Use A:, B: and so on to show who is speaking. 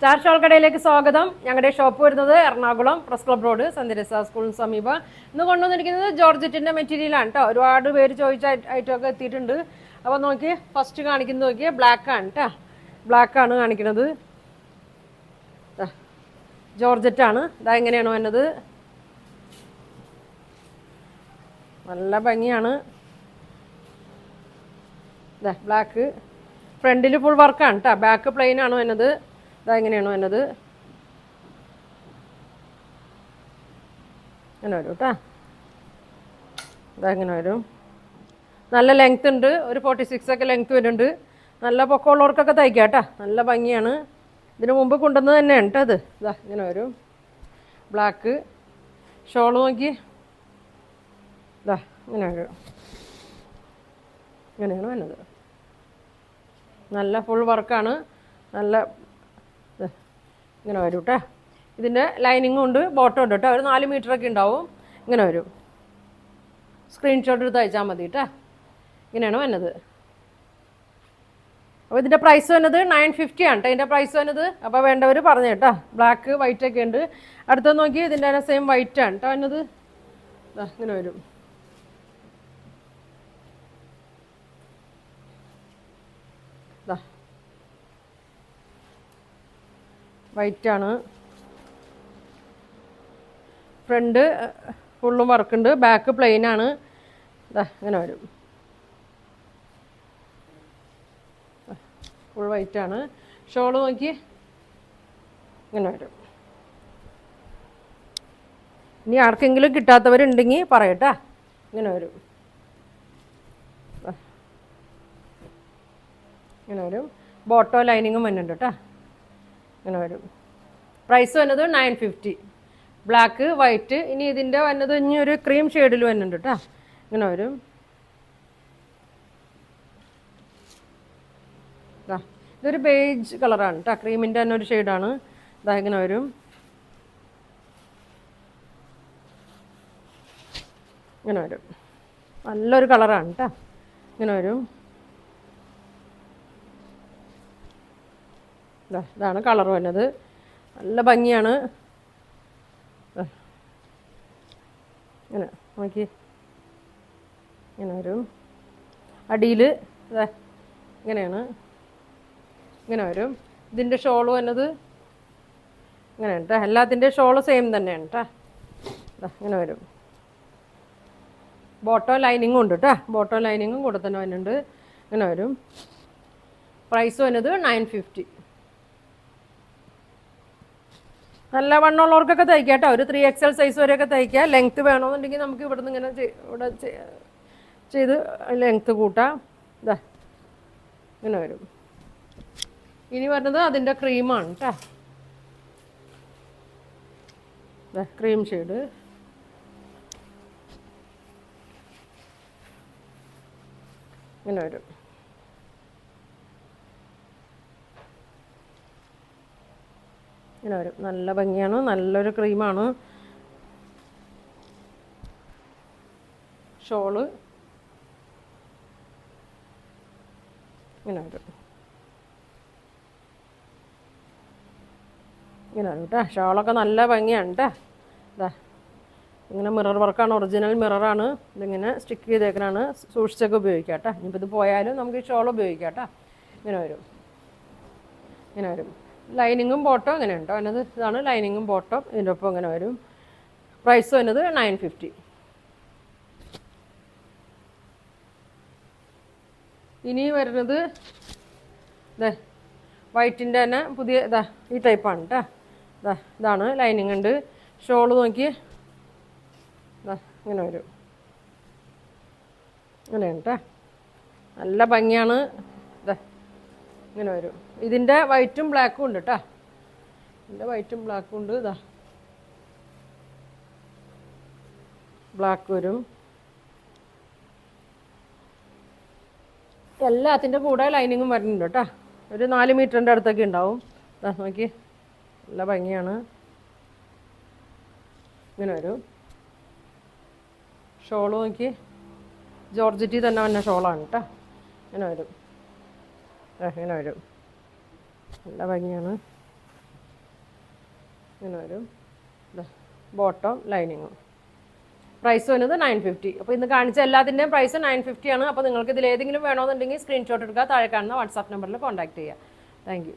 A: Star shawl കടയിലേക്ക് സ്വാഗതം. ഞങ്ങളുടെ ഷോപ്പ് വരുന്നത് Ernakulam press club road saint സ്കൂളിന് സമീപം. ഇന്ന് കൊണ്ടുവന്നിരിക്കുന്നത് ജോർജറ്റിൻ്റെ മെറ്റീരിയലാണ് കേട്ടോ. ഒരുപാട് പേര് ചോദിച്ച ഐറ്റമൊക്കെ എത്തിയിട്ടുണ്ട്. അപ്പോൾ നോക്കി ഫസ്റ്റ് കാണിക്കുന്നത് നോക്കിയാൽ ബ്ലാക്കാണ് കേട്ടോ. ബ്ലാക്കാണ് കാണിക്കുന്നത്. ജോർജറ്റാണ്. ഇതാ എങ്ങനെയാണ് വന്നത്. നല്ല ഭംഗിയാണ്. ഇതാ ബ്ലാക്ക്. ഫ്രണ്ടിൽ ഫുൾ വർക്കാണ് കേട്ടോ. ബാക്ക് പ്ലെയിൻ ആണ് വന്നത്. ഇതാ എങ്ങനെയാണ് വന്നത്. ഇങ്ങനെ വരും കേട്ടോ. ഇതാ എങ്ങനെ വരും. നല്ല ലെങ്ത് ഉണ്ട്. ഒരു 46 ഒക്കെ ലെങ്ത് വരുന്നുണ്ട്. നല്ല പൊക്കമുള്ളവർക്കൊക്കെ തയ്ക്കാം കേട്ടോ. നല്ല ഭംഗിയാണ്. ഇതിന് മുമ്പ് കൊണ്ടുവന്നത് തന്നെയാണ് കേട്ടോ അത്. ഇതാ ഇങ്ങനെ വരും. ബ്ലാക്ക് ഷോൾ നോക്കി. ഇതാ ഇങ്ങനെ വരും. ഇങ്ങനെയാണ് വന്നത്. നല്ല ഫുൾ വർക്കാണ്. നല്ല ഇങ്ങനെ വരും കേട്ടോ. ഇതിൻ്റെ ലൈനിങ്ങും ഉണ്ട്, ബോട്ടം ഉണ്ട് കേട്ടോ. ഒരു 4 മീറ്ററൊക്കെ ഉണ്ടാവും. ഇങ്ങനെ വരും. സ്ക്രീൻഷോട്ട് എടുത്ത് അയച്ചാൽ മതി കേട്ടോ. ഇങ്ങനെയാണ് വന്നത്. അപ്പോൾ ഇതിൻ്റെ പ്രൈസ് വന്നത് 950 ആണ് കേട്ടോ. ഇതിൻ്റെ പ്രൈസ് വന്നത്. അപ്പോൾ വേണ്ടവർ പറഞ്ഞു കേട്ടോ. ബ്ലാക്ക് വൈറ്റ് ഒക്കെ ഉണ്ട്. അടുത്ത നോക്കി ഇതിൻ്റെ തന്നെ സെയിം വൈറ്റ് ആണ് കേട്ടോ വന്നത്. ഇങ്ങനെ വരും. വൈറ്റാണ്. ഫ്രണ്ട് ഫുള്ളും വർക്കുണ്ട്. ബാക്ക് പ്ലെയിൻ ആണ്. ഇതാ ഇങ്ങനെ വരും. ഫുൾ വൈറ്റാണ്. ഷോള് നോക്കി ഇങ്ങനെ വരും. ഇനി ആർക്കെങ്കിലും കിട്ടാത്തവരുണ്ടെങ്കിൽ പറയട്ടാ. ഇങ്ങനെ വരും. ഇങ്ങനെ വരും. ബോട്ടോ ലൈനിങ്ങും വരുന്നുണ്ട് കേട്ടോ. ഇങ്ങനെ വരും. പ്രൈസ് വന്നത് 950. Black white. ഇനി ഇതിൻ്റെ വന്നത് ഇനി ഒരു ക്രീം ഷെയ്ഡിൽ വരുന്നുണ്ട് കേട്ടോ. ഇങ്ങനെ വരും. ഇതൊരു ബേജ് കളറാണ് കേട്ടോ. ക്രീമിൻ്റെ തന്നെ ഒരു ഷെയ്ഡാണ്. ഇതാ ഇങ്ങനെ വരും. ഇങ്ങനെ വരും. നല്ലൊരു കളറാണ് കേട്ടോ. ഇങ്ങനെ വരും. ഇതാണ് കളർ വരുന്നത്. നല്ല ഭംഗിയാണ്. ഇങ്ങനെ നോക്കി ഇങ്ങനെ വരും. അടിയിൽ ഇങ്ങനെയാണ്. ഇങ്ങനെ വരും. ഇതിൻ്റെ ഷോള് വന്നത് ഇങ്ങനെയാണ് കേട്ടോ. എല്ലാത്തിൻ്റെ ഷോള് സെയിം തന്നെയാണ് കേട്ടോ. ഇങ്ങനെ വരും. ബോട്ടോ ലൈനിങ്ങും ഉണ്ട് കേട്ടോ. ബോട്ടോ ലൈനിങ്ങും കൂടെ തന്നെ വരുന്നുണ്ട്. ഇങ്ങനെ വരും. പ്രൈസ് വന്നത് 950. നല്ല വണ്ണമുള്ളവർക്കൊക്കെ തയ്ക്കാം കേട്ടോ. ഒരു 3XL സൈസ് വരെയൊക്കെ തയ്ക്കാം. ലെങ്ത്ത് വേണമെന്നുണ്ടെങ്കിൽ നമുക്ക് ഇവിടുന്ന് ഇങ്ങനെ ഇവിടെ ചെയ്ത് ലെങ്ത്ത് കൂട്ടാം. ഇതാ ഇങ്ങനെ വരും. ഇനി വരുന്നത് അതിൻ്റെ ക്രീമാണ് കേട്ടോ. Cream shade. ഇങ്ങനെ വരും. ഇങ്ങനെ വരും. നല്ല ഭംഗിയാണ്. നല്ലൊരു ക്രീമാണ്. ഷോള് ഇങ്ങനെ വരും. ഇങ്ങനെ വരും കേട്ടോ. ഷോളൊക്കെ നല്ല ഭംഗിയാണ് കേട്ടോ. ഇതാ ഇങ്ങനെ മിറർ വർക്കാണ്. ഒറിജിനൽ മിററാണ്. ഇതിങ്ങനെ സ്റ്റിക്ക് ചെയ്തേക്കണാണ്. സൂക്ഷിച്ചൊക്കെ ഉപയോഗിക്കാം കേട്ടോ. ഇനിയിപ്പോൾ ഇത് പോയാലും നമുക്ക് ഈ ഷോൾ ഉപയോഗിക്കാം കേട്ടോ. ഇങ്ങനെ വരും. ഇങ്ങനെ വരും. ലൈനിങ്ങും ബോട്ടോ ഇങ്ങനെ ഉണ്ടോ എന്നത്. ഇതാണ് ലൈനിങ്ങും ബോട്ടോ. ഇതിൻ്റെ ഒപ്പം ഇങ്ങനെ വരും. പ്രൈസ് വന്നത് 950. ഇനി വരുന്നത് വൈറ്റിൻ്റെ തന്നെ പുതിയ ഈ ടൈപ്പാണ് കേട്ടോ. ഇതാണ് ലൈനിങ് ഉണ്ട്. ഷോള് നോക്കി ഇങ്ങനെ വരും. ഇങ്ങനെയാണ് കേട്ടോ. നല്ല ഭംഗിയാണ്. ഇങ്ങനെ വരും. ഇതിൻ്റെ വൈറ്റും ബ്ലാക്കും ഉണ്ട് കേട്ടോ. ഇതിൻ്റെ വൈറ്റും ബ്ലാക്കും ഉണ്ട്. ബ്ലാക്ക് വരും. എല്ലാത്തിൻ്റെ കൂടെ ലൈനിങ്ങും വരുന്നുണ്ട് കേട്ടോ. ഒരു 4 മീറ്ററിൻ്റെ അടുത്തൊക്കെ ഉണ്ടാവും. നോക്കി നല്ല ഭംഗിയാണ്. ഇങ്ങനെ വരും. ഷോള് നോക്കി ജോർജറ്റി തന്നെ വന്ന ഷോളാണ് കേട്ടോ. ഇങ്ങനെ വരും. ഇങ്ങനെ വരും. നല്ല ഭംഗിയാണ്. ഇങ്ങനെ വരും. ബോട്ടം ലൈനിങ്ങും. പ്രൈസ് വരുന്നത് 950. അപ്പോൾ ഇന്ന് കാണിച്ച എല്ലാത്തിൻ്റെയും പ്രൈസ് 950 ആണ്. അപ്പോൾ നിങ്ങൾക്ക് ഇതിലേതെങ്കിലും വേണമെന്നുണ്ടെങ്കിൽ സ്ക്രീൻഷോട്ട് എടുക്കുക, താഴെ കാണുന്ന വാട്സാപ്പ് നമ്പറിൽ കോൺടാക്ട് ചെയ്യുക. Thank you.